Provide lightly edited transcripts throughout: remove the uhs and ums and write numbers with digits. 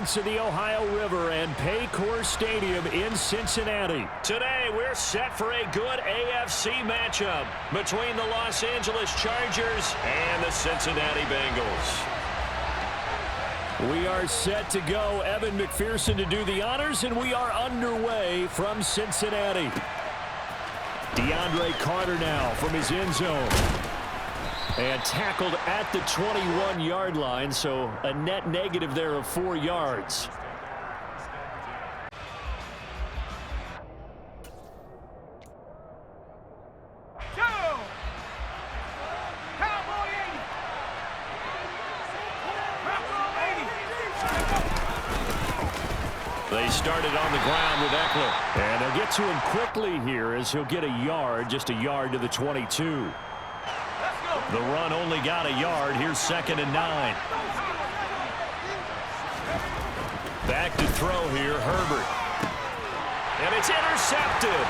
To the Ohio River and Paycor Stadium in Cincinnati. Today, we're set for a good AFC matchup between the Los Angeles Chargers and the Cincinnati Bengals. We are set to go. Evan McPherson to do the honors, and we are underway from Cincinnati. DeAndre Carter now from his end zone. And tackled at the 21-yard line, so a net negative there of 4 yards. They started on the ground with Eckler. And they'll get to him quickly here as he'll get a yard, just a yard to the 22. The run only got a yard. Here's 2nd and 9. Back to throw here, Herbert. And it's intercepted.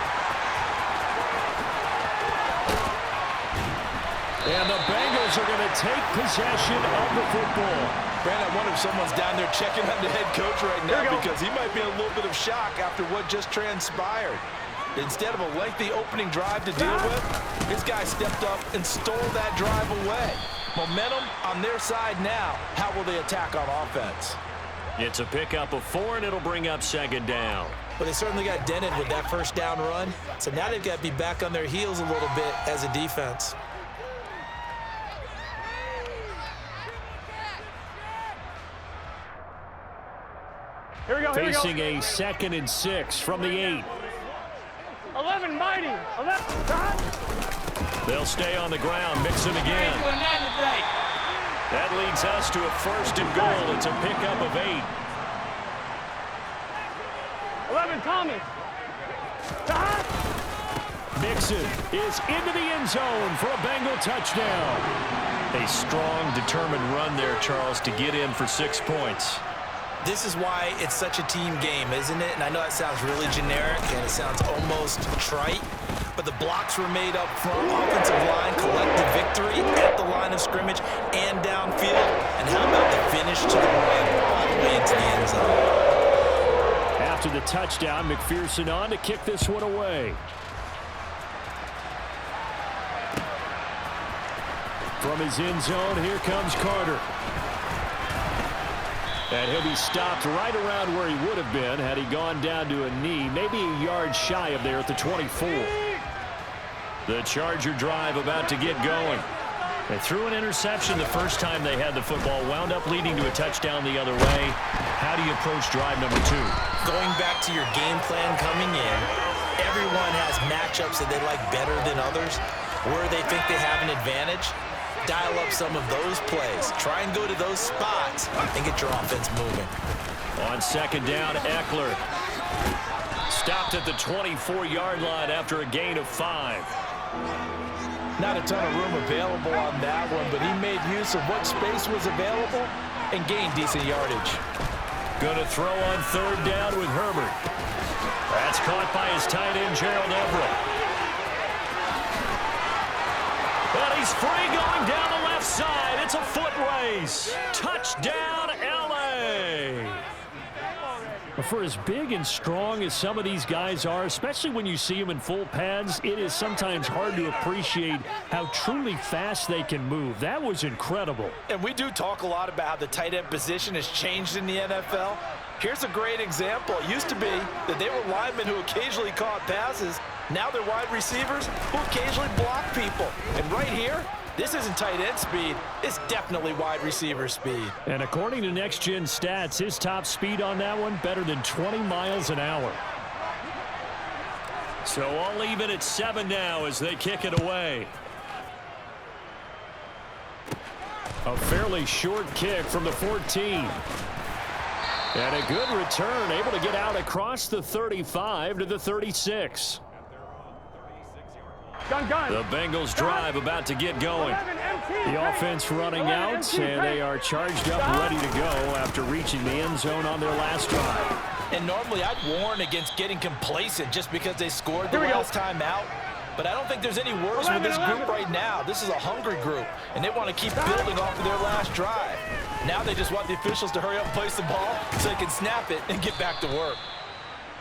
And the Bengals are going to take possession of the football. Brandon, I wonder if someone's down there checking on the head coach right now because he might be in a little bit of shock after what just transpired. Instead of a lengthy opening drive to deal with, this guy stepped up and stole that drive away. Momentum on their side now. How will they attack on offense? It's a pickup of 4, and it'll bring up 2nd down. Well, they certainly got dented with that first down run. So now they've got to be back on their heels a little bit as a defense. Here we go. Facing a 2nd and 6 from the 8. 11 mighty. 11. They'll stay on the ground, mix it again. That leads us to a 1st and goal. It's a pickup of 8. 11 Thomas. Mixon is into the end zone for a Bengal touchdown. A strong, determined run there, Charles, to get in for 6 points. This is why it's such a team game, isn't it? And I know that sounds really generic and it sounds almost trite, but the blocks were made up front. Offensive line, collective victory at the line of scrimmage and downfield. And how about the finish to the rim all the way into the end zone? After the touchdown, McPherson on to kick this one away. From his end zone, here comes Carter. And he'll be stopped right around where he would have been had he gone down to a knee, maybe a yard shy of there at the 24. The Charger drive about to get going. They threw an interception the first time they had the football, wound up leading to a touchdown the other way. How do you approach drive number 2? Going back to your game plan coming in, everyone has matchups that they like better than others, where they think they have an advantage. Dial up some of those plays. Try and go to those spots and get your offense moving. On 2nd down, Eckler. Stopped at the 24-yard line after a gain of 5. Not a ton of room available on that one, but he made use of what space was available and gained decent yardage. Going to throw on 3rd down with Herbert. That's caught by his tight end, Gerald Everett. And he's free going down the left side. It's a foot race. Touchdown, L.A. For as big and strong as some of these guys are, especially when you see them in full pads, it is sometimes hard to appreciate how truly fast they can move. That was incredible. And we do talk a lot about how the tight end position has changed in the NFL. Here's a great example. It used to be that they were linemen who occasionally caught passes. Now they're wide receivers who occasionally block people. And right here, this isn't tight end speed. It's definitely wide receiver speed. And according to Next Gen Stats, his top speed on that one, better than 20 miles an hour. So I'll leave it at 7 now as they kick it away. A fairly short kick from the 14. And a good return, able to get out across the 35 to the 36. The Bengals drive about to get going. The offense running out, and they are charged up, ready to go after reaching the end zone on their last drive. And normally I'd warn against getting complacent just because they scored the last time out. But I don't think there's any worries with this group right now. This is a hungry group, and they want to keep building off of their last drive. Now they just want the officials to hurry up and place the ball so they can snap it and get back to work.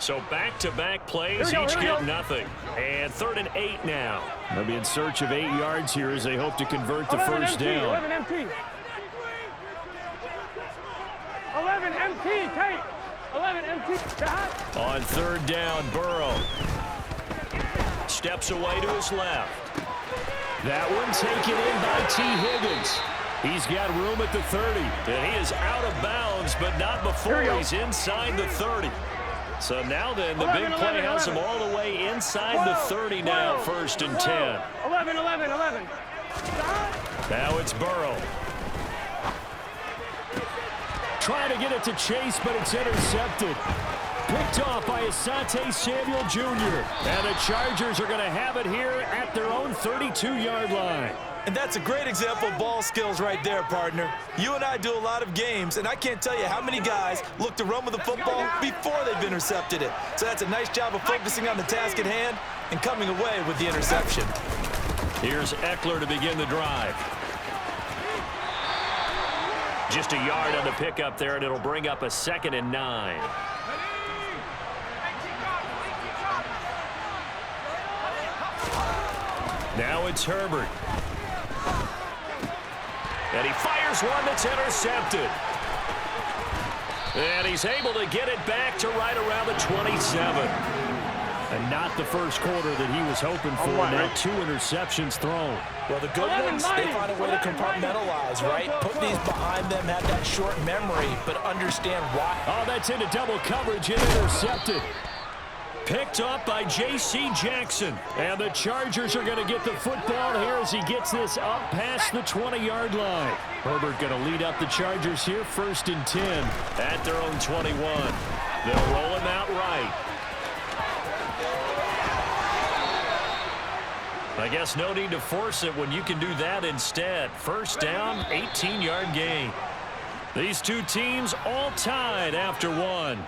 So back-to-back plays, each get nothing. And 3rd and 8 now. They'll be in search of 8 yards here as they hope to convert the first down. 11 MT. 11 MT, Tate. 11 MT. On 3rd down, Burrow steps away to his left. That one taken in by T. Higgins. He's got room at the 30, and he is out of bounds, but not before he's inside the 30. So now then, the big play has him all the way inside the 30 now, 1st and 10. 11. Now it's Burrow. Trying to get it to Chase, but it's intercepted. Picked off by Asante Samuel Jr. And the Chargers are going to have it here at their own 32-yard line. And that's a great example of ball skills right there, partner. You and I do a lot of games, and I can't tell you how many guys look to run with the football before they've intercepted it. So that's a nice job of focusing on the task at hand and coming away with the interception. Here's Eckler to begin the drive. Just a yard on the pickup there, and it'll bring up a 2nd and 9. Now it's Herbert. And he fires one that's intercepted. And he's able to get it back to right around the 27. And not the first quarter that he was hoping for. Now 2 interceptions thrown. Well, the good ones, they find a way to compartmentalize, right? Put these behind them, have that short memory, but understand why. Oh, that's into double coverage and intercepted. Picked up by J.C. Jackson. And the Chargers are going to get the football here as he gets this up past the 20-yard line. Herbert going to lead up the Chargers here, 1st and 10 at their own 21. They'll roll him out right. I guess no need to force it when you can do that instead. 1st down, 18-yard gain. These two teams all tied after 1.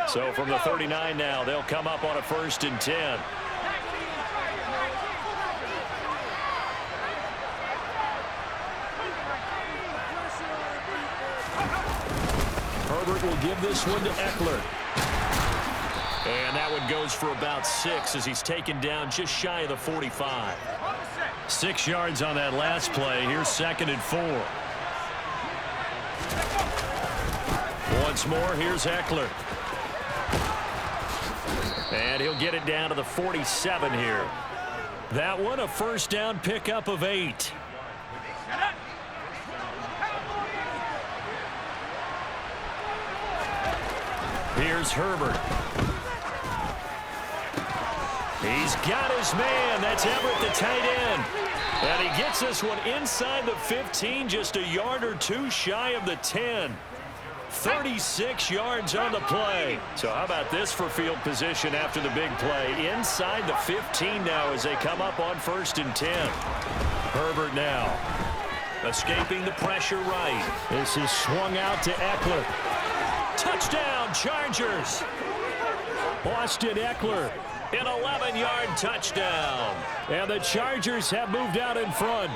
So from the 39 now, they'll come up on a 1st and 10. Herbert will give this one to Eckler. And that one goes for about 6 as he's taken down just shy of the 45. 6 yards on that last play. Here's 2nd and 4. Once more, here's Eckler. And he'll get it down to the 47 here. That one a 1st down pickup of 8. Here's Herbert. He's got his man. That's Everett, the tight end. And he gets this one inside the 15, just a yard or 2 shy of the 10. 36 yards on the play. So how about this for field position after the big play? Inside the 15 now as they come up on 1st and 10. Herbert now escaping the pressure right. This is swung out to Eckler. Touchdown, Chargers. Austin Eckler, an 11-yard touchdown. And the Chargers have moved out in front.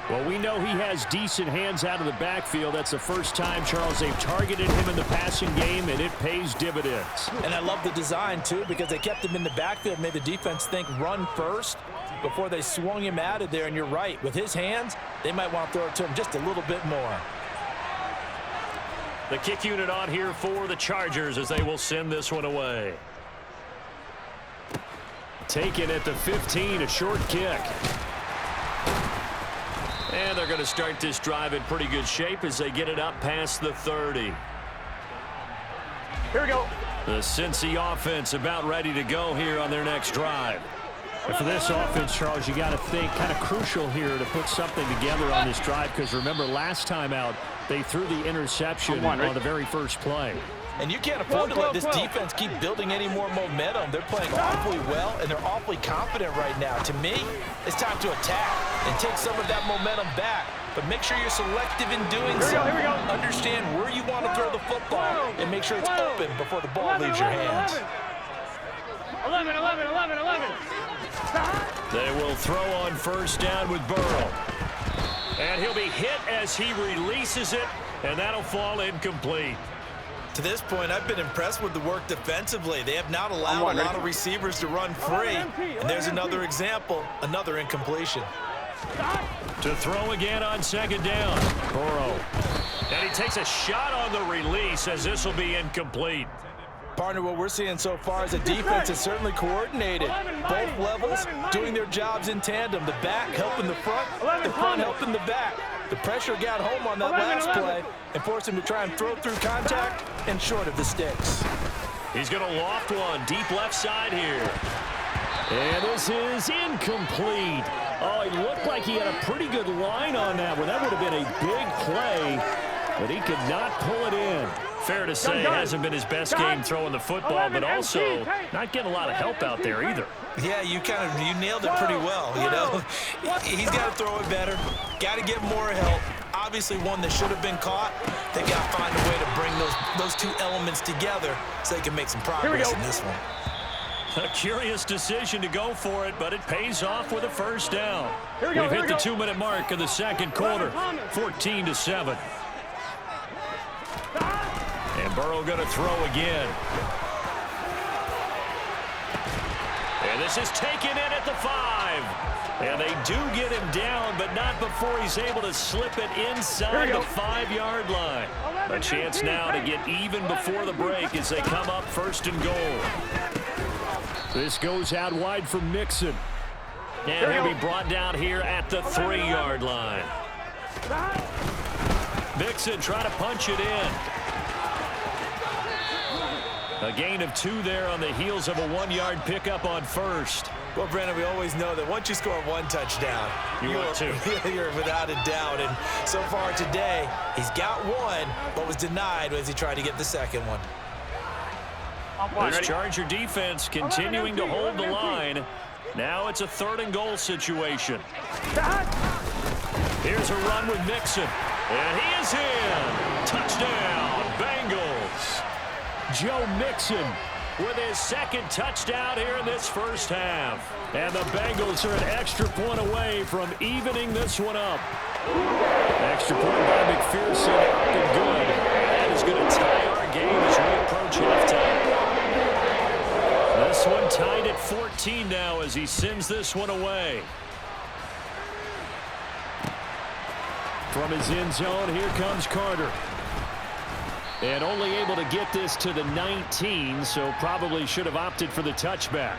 Well, we know he has decent hands out of the backfield. That's the first time, Charles, they've targeted him in the passing game, and it pays dividends. And I love the design, too, because they kept him in the backfield, made the defense think run first before they swung him out of there. And you're right, with his hands, they might want to throw it to him just a little bit more. The kick unit on here for the Chargers as they will send this one away. Taken at the 15, a short kick. And they're going to start this drive in pretty good shape as they get it up past the 30. Here we go. The Cincy offense about ready to go here on their next drive. And for this offense, Charles, you got to think kind of crucial here to put something together on this drive, because remember last time out they threw the interception on the very first play. And you can't afford to let this defense keep building any more momentum. They're playing awfully well, and they're awfully confident right now. To me, it's time to attack and take some of that momentum back. But make sure you're selective in doing so. Understand where you want to throw the football and make sure it's open before the ball leaves your hands. 11. They will throw on first down with Burrow. And he'll be hit as he releases it, and that'll fall incomplete. To this point, I've been impressed with the work defensively. They have not allowed a lot of receivers to run free. And there's another example, another incompletion. To throw again on second down. Burrow. And he takes a shot on the release as this will be incomplete. Partner, what we're seeing so far is a defense is certainly coordinated. Both levels doing their jobs in tandem. The back helping the front helping the back. The pressure got home on that last play and forced him to try and throw through contact and short of the sticks. He's going to loft one deep left side here. And this is incomplete. Oh, it looked like he had a pretty good line on that one. That would have been a big play, but he could not pull it in. Fair to say, hasn't been his best game throwing the football, but also not getting a lot of help out there either. Yeah, you nailed it pretty well, you know. He's got to throw it better, got to get more help. Obviously one that should have been caught. They got to find a way to bring those two elements together so they can make some progress in this one. A curious decision to go for it, but it pays off with a first down. We've hit the 2-minute mark of the second quarter, 14-7. And Burrow going to throw again. And this is taken in at the 5. And they do get him down, but not before he's able to slip it inside the 5-yard line. A chance now to get even before the break as they come up first and goal. This goes out wide for Mixon. And he'll be brought down here at the 3-yard line. Mixon trying to punch it in. A gain of 2 there on the heels of a 1-yard pickup on first. Well, Brandon, we always know that once you score 1 touchdown, you're without a doubt. And so far today, he's got 1, but was denied as he tried to get the second one. This Charger defense continuing to hold the line. Now it's a 3rd and goal situation. Here's a run with Mixon. And he is in. Touchdown, Bengals. Joe Mixon with his 2nd touchdown here in this first half. And the Bengals are an extra point away from evening this one up. Extra point by McPherson. Good. That is going to tie our game as we approach halftime. This one tied at 14 now as he sends this one away. From his end zone, here comes Carter. And only able to get this to the 19, so probably should have opted for the touchback.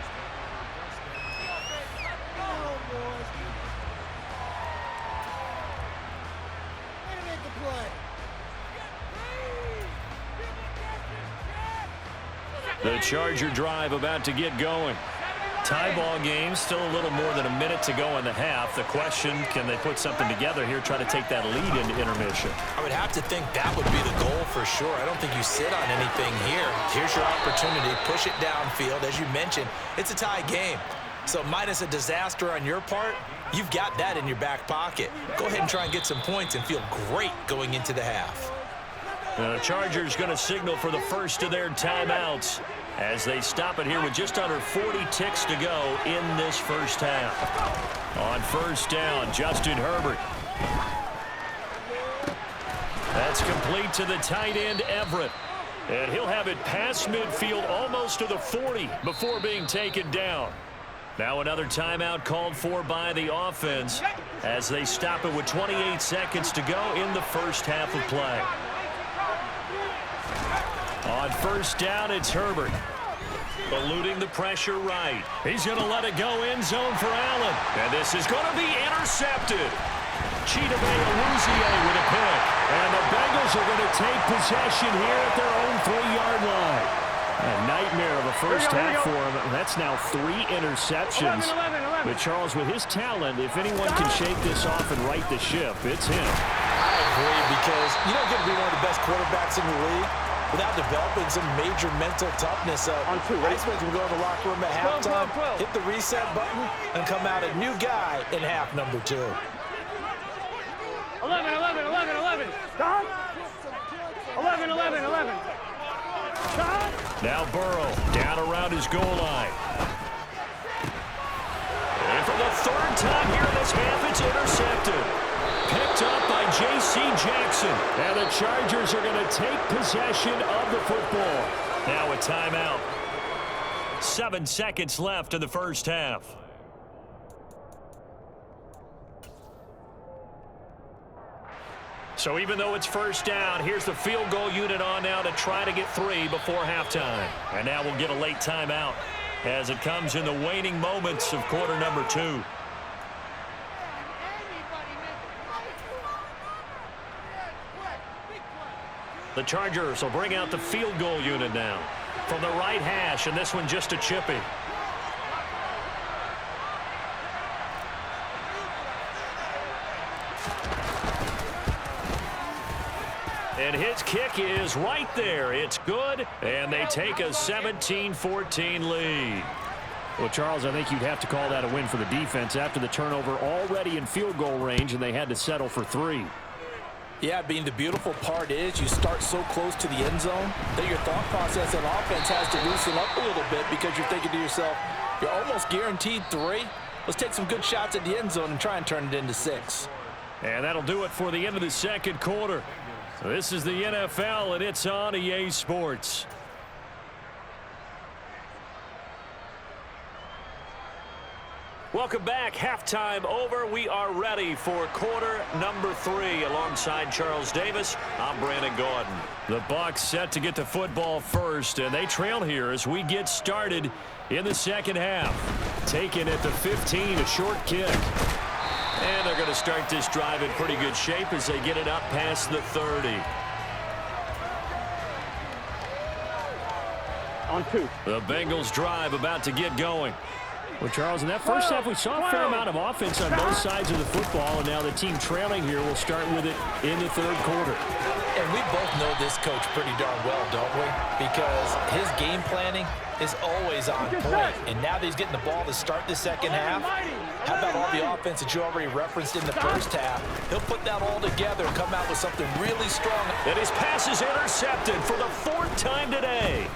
The Charger drive about to get going. Tie ball game, still a little more than a minute to go in the half. The question, can they put something together here, try to take that lead into intermission? I would have to think that would be the goal for sure. I don't think you sit on anything here. Here's your opportunity. Push it downfield. As you mentioned, it's a tie game. So minus a disaster on your part, you've got that in your back pocket. Go ahead and try and get some points and feel great going into the half. The Chargers going to signal for the first of their timeouts as they stop it here with just under 40 ticks to go in this first half. On first down, Justin Herbert. That's complete to the tight end, Everett. And he'll have it past midfield almost to the 40 before being taken down. Now another timeout called for by the offense as they stop it with 28 seconds to go in the first half of play. On first down, it's Herbert. Eluding the pressure right. He's going to let it go end zone for Allen. And this is going to be intercepted. Chidobe Awuzie with a pick. And the Bengals are going to take possession here at their own 3-yard line. A nightmare of a first half for him. That's now 3 interceptions. But Charles, with his talent, if anyone can shake this off and right the ship, it's him. I agree, because you don't get to be one of the best quarterbacks in the league without developing some major mental toughness. On two, I right? expect him to go in the locker room at halftime, 12. hit the reset button, and come out a new guy in half number 2. 11. Don. 11. Don. Now Burrow down around his goal line. And for the third time here in this half, it's intercepted. Picked up by J.C. Jackson. And the Chargers are going to take possession of the football. Now a timeout. 7 seconds left in the first half. So even though it's first down, here's the field goal unit on now to try to get 3 before halftime. And now we'll get a late timeout as it comes in the waning moments of quarter number 2. The Chargers will bring out the field goal unit now from the right hash, and this one just a chippy. And his kick is right there. It's good, and they take a 17-14 lead. Well, Charles, I think you'd have to call that a win for the defense after the turnover already in field goal range, and they had to settle for 3. Yeah, Bean, the beautiful part is you start so close to the end zone that your thought process on offense has to loosen up a little bit because you're thinking to yourself, you're almost guaranteed 3. Let's take some good shots at the end zone and try and turn it into 6. And that'll do it for the end of the second quarter. So this is the NFL, and it's on EA Sports. Welcome back. Halftime over. We are ready for quarter number 3. Alongside Charles Davis, I'm Brandon Gordon. The Bucs set to get the football first, and they trail here as we get started in the second half. Taken at the 15, a short kick. And they're going to start this drive in pretty good shape as they get it up past the 30. On 2. The Bengals drive about to get going. Well, Charles, in that first half, we saw a fair amount of offense on both sides of the football, and now the team trailing here will start with it in the third quarter. And we both know this coach pretty darn well, don't we? Because his game planning is always on point. And now that he's getting the ball to start the second half, how about all the offense that you already referenced in the first half? He'll put that all together and come out with something really strong. And his pass is intercepted for the 4th time today.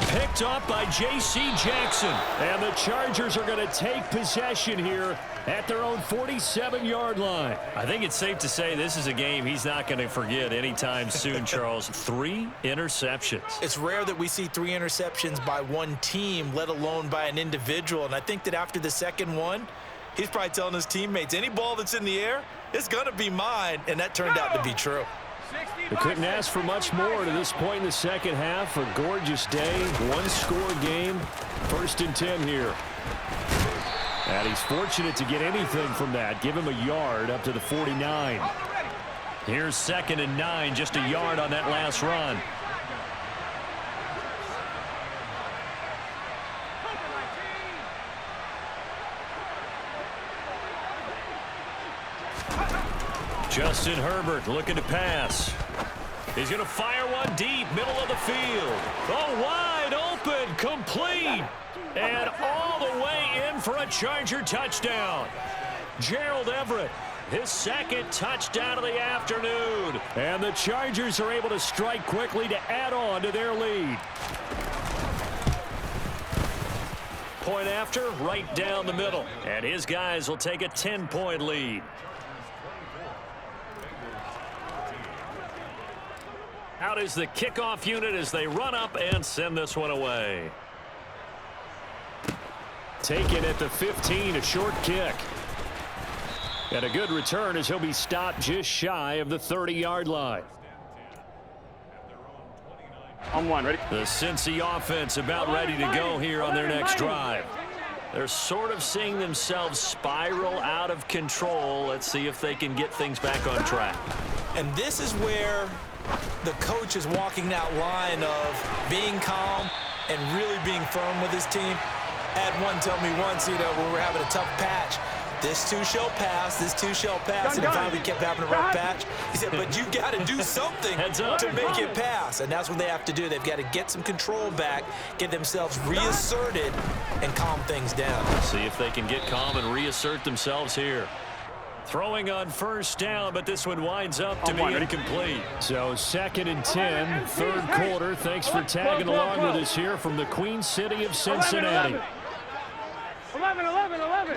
Picked up by J.C. Jackson. And the Chargers are going to take possession here at their own 47-yard line. I think it's safe to say this is a game he's not going to forget anytime soon, Charles. 3 interceptions. It's rare that we see 3 interceptions by one team, let alone by an individual. And I think that after the second one, he's probably telling his teammates, any ball that's in the air, it's going to be mine. And that turned out to be true. They couldn't ask for much more to this point in the second half. A gorgeous day, one-score game, 1st and 10 here. And he's fortunate to get anything from that. Give him a yard up to the 49. Here's 2nd and 9, just a yard on that last run. Justin Herbert looking to pass. He's going to fire one deep, middle of the field. Oh, wide open, complete. And all the way in for a Charger touchdown. Gerald Everett, his 2nd touchdown of the afternoon. And the Chargers are able to strike quickly to add on to their lead. Point after, right down the middle. And his guys will take a 10-point lead. Out is the kickoff unit as they run up and send this one away. Taken at the 15, a short kick. And a good return as he'll be stopped just shy of the 30-yard line. On 1, ready? The Cincy offense about ready to go here on their next drive. They're sort of seeing themselves spiral out of control. Let's see if they can get things back on track. And this is where the coach is walking that line of being calm and really being firm with his team. I had one tell me once, when we're having a tough patch, this too shall pass, this too shall pass. And finally kept having a rough patch. He said, but you got to do something to make it pass. And that's what they have to do. They've got to get some control back, get themselves reasserted, and calm things down. See if they can get calm and reassert themselves here. Throwing on first down, but this one winds up to be incomplete. So 2nd and 10, third quarter. Thanks for tagging along with us here from the Queen City of Cincinnati. 11.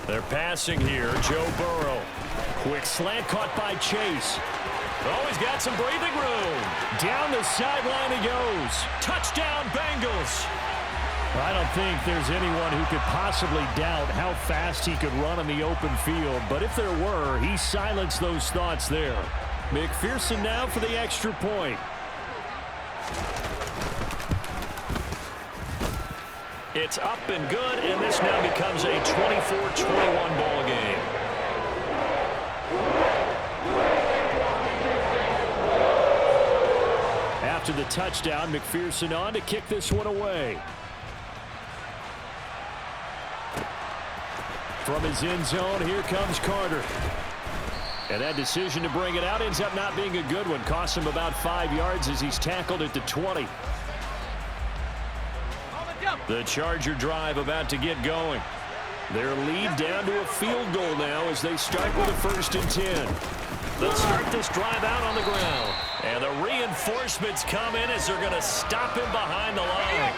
They're passing here. Joe Burrow. Quick slant caught by Chase. Oh, he's got some breathing room. Down the sideline he goes. Touchdown, Bengals. I don't think there's anyone who could possibly doubt how fast he could run on the open field. But if there were, he silenced those thoughts there. McPherson now for the extra point. It's up and good, and this now becomes a 24-21 ball game. After the touchdown, McPherson on to kick this one away. From his end zone, here comes Carter. And that decision to bring it out ends up not being a good one. Costs him about 5 yards as he's tackled at the 20. The Charger drive about to get going. Their lead down to a field goal now as they start with a 1st and 10. They'll start this drive out on the ground. And the reinforcements come in as they're going to stop him behind the line.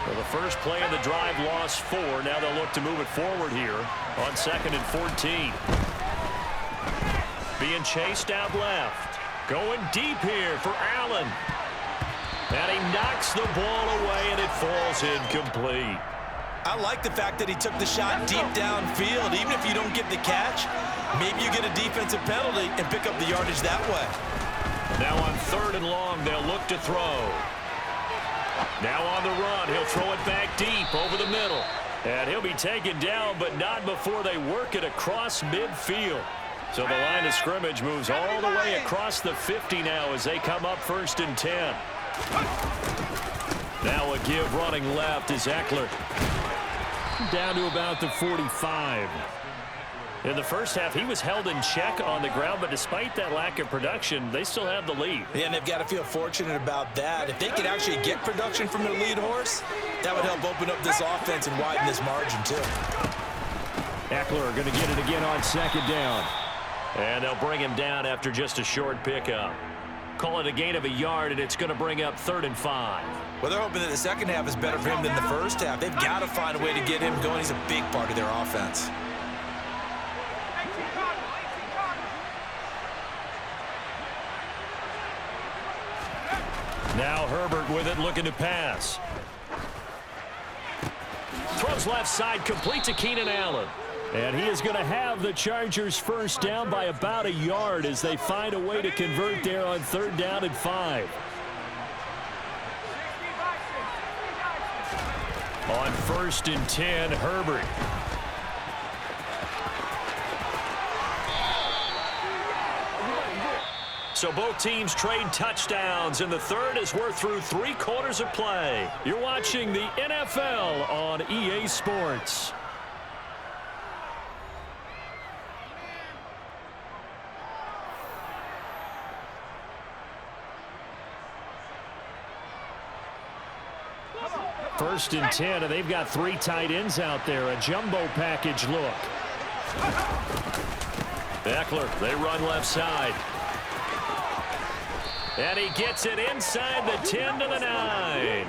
For the first play of the drive, lost 4. Now they'll look to move it forward here on 2nd and 14. Being chased out left. Going deep here for Allen. And he knocks the ball away, and it falls incomplete. I like the fact that he took the shot deep downfield. Even if you don't get the catch, maybe you get a defensive penalty and pick up the yardage that way. Now on 3rd and long, they'll look to throw. Now on the run, he'll throw it back deep over the middle. And he'll be taken down, but not before they work it across midfield. So the line of scrimmage moves all the way across the 50 now as they come up 1st and 10. Now a give running left is Eckler. Down to about the 45. In the first half, he was held in check on the ground, but despite that lack of production, they still have the lead. Yeah, and they've got to feel fortunate about that. If they could actually get production from their lead horse, that would help open up this offense and widen this margin, too. Eckler going to get it again on 2nd down. And they'll bring him down after just a short pickup. Call it a gain of a yard, and it's going to bring up 3rd and 5. Well, they're hoping that the second half is better for him than the first half. They've got to find a way to get him going. He's a big part of their offense. Now Herbert with it, looking to pass. Throws left side, complete to Keenan Allen. And he is going to have the Chargers first down by about a yard as they find a way to convert there on 3rd down and 5. On 1st and 10, Herbert. So both teams trade touchdowns in the third as we're through 3 quarters of play. You're watching the NFL on EA Sports. First and 10, and they've got 3 tight ends out there. A jumbo package look. Eckler, they run left side. And he gets it inside the 10 to the 9.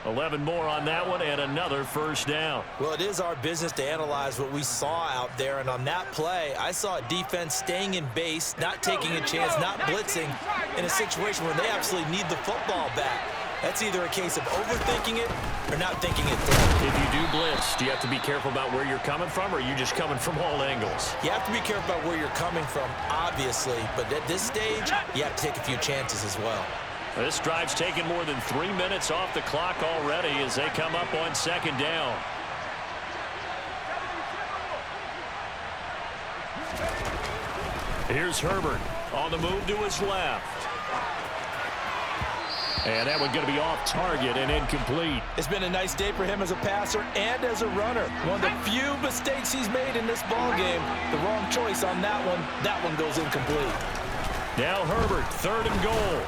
11 more on that one and another first down. Well, it is our business to analyze what we saw out there. And on that play, I saw a defense staying in base, not taking a chance, not blitzing in a situation where they absolutely need the football back. That's either a case of overthinking it or not thinking it through. If you do blitz, do you have to be careful about where you're coming from, or are you just coming from all angles? You have to be careful about where you're coming from, obviously. But at this stage, you have to take a few chances as well. This drive's taken more than 3 minutes off the clock already as they come up on 2nd down. Here's Herbert on the move to his left. And that one going to be off target and incomplete. It's been a nice day for him as a passer and as a runner. One of the few mistakes he's made in this ball game. The wrong choice on that one. That one goes incomplete. Now Herbert, 3rd and goal.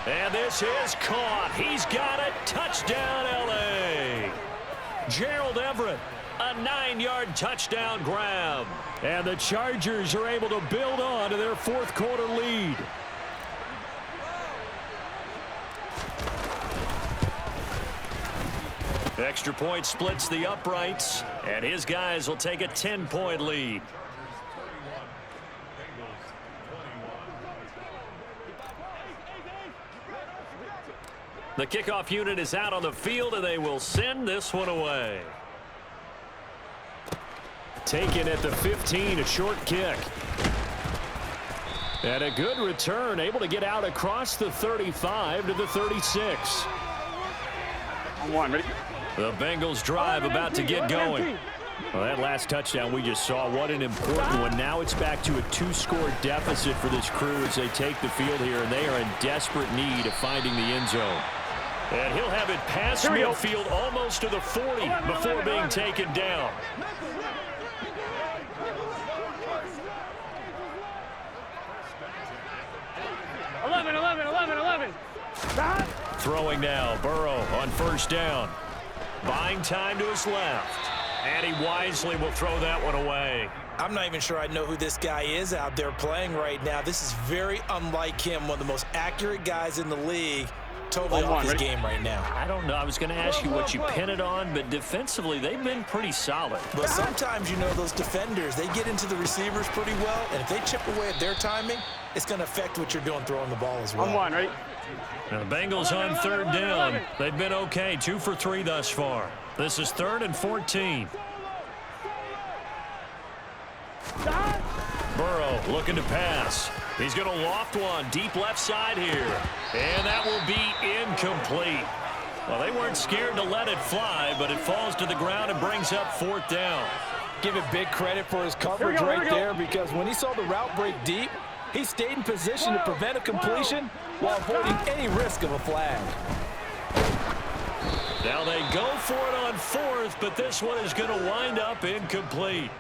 And this is caught. He's got it. Touchdown, L.A. Gerald Everett, a 9-yard touchdown grab. And the Chargers are able to build on to their 4th quarter lead. Extra point splits the uprights, and his guys will take a 10-point lead. The kickoff unit is out on the field, and they will send this one away. Taken at the 15, a short kick. And a good return, able to get out across the 35 to the 36. On one, ready? The Bengals drive about to get going. Well, that last touchdown we just saw, what an important one. Now it's back to a 2-score deficit for this crew as they take the field here, and they are in desperate need of finding the end zone. And he'll have it past midfield almost to the 40 before being taken down. Eleven. Stop. Throwing now, Burrow on 1st down. Buying time to his left. And he wisely will throw that one away. I'm not even sure I know who this guy is out there playing right now. This is very unlike him, one of the most accurate guys in the league. Totally off his game right now. I don't know. I was going to ask you what you pin it on, but defensively, they've been pretty solid. But sometimes, you know, those defenders, they get into the receivers pretty well, and if they chip away at their timing, it's going to affect what you're doing throwing the ball as well. On one, ready? Now the Bengals on 3rd down. They've been okay, 2 for 3 thus far. This is 3rd and 14. Burrow looking to pass. He's going to loft one deep left side here. And that will be incomplete. Well, they weren't scared to let it fly, but it falls to the ground and brings up 4th down. Give it big credit for his coverage right there, because when he saw the route break deep, he stayed in position to prevent a completion while avoiding any risk of a flag. Now they go for it on 4th, but this one is going to wind up incomplete.